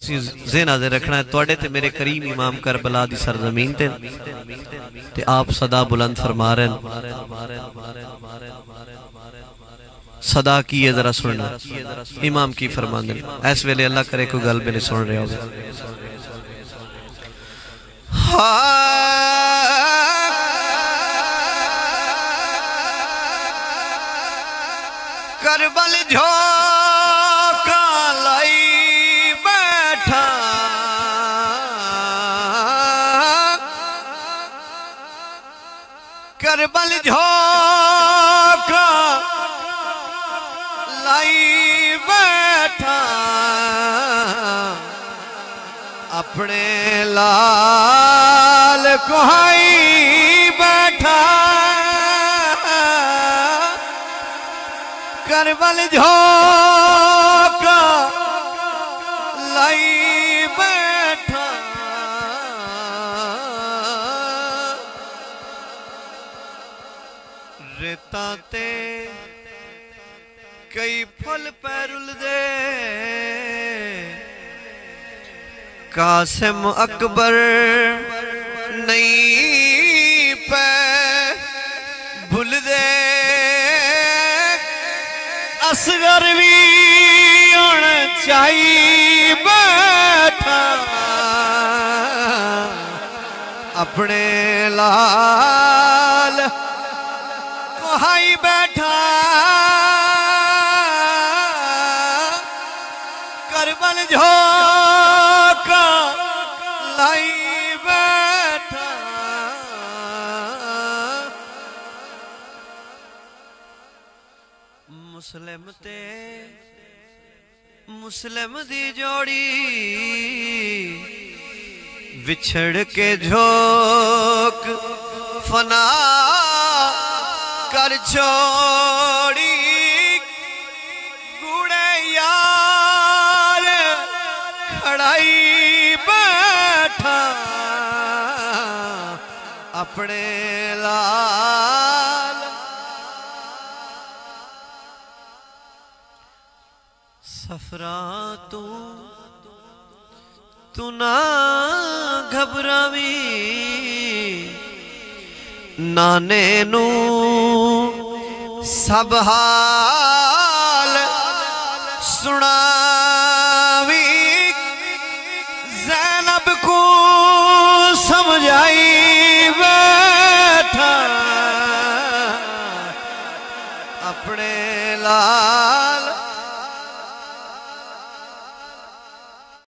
ज़हन हाज़िर रखना है तुहाडे ते मेरे करीम इमाम करबला दी सरज़मीन ते आप सदा बुलंद फरमा रहे हैं। सदा की है जरा सुनना इमाम की फरमांदे इस वेले अल्लाह करे कोई गल भी नहीं सुन रहा होगा। करबल झोंका लाई बैठा करबल झोंका लाई बैठा अपने लाल कोहाई बैठा करबल झोंका लाई बैठा रेता ते कई फल पैरुल दे कासिम अकबर नहीं पै भूल दे असगर भी होना चाहिए बैठा अपने लाल कोहाई बैठा करबल झोंका लाई बैठा मुस्लिम ते मुस्लिम दी जोड़ी विछड़ के झोंक फना कर छोड़ी गुड़े यार खड़ाई बैठा अपने लाल सफरा तू ना घबरावी नाने नू सब हाल सुनावी ज़ैनब को समझाई बैठा अपने ला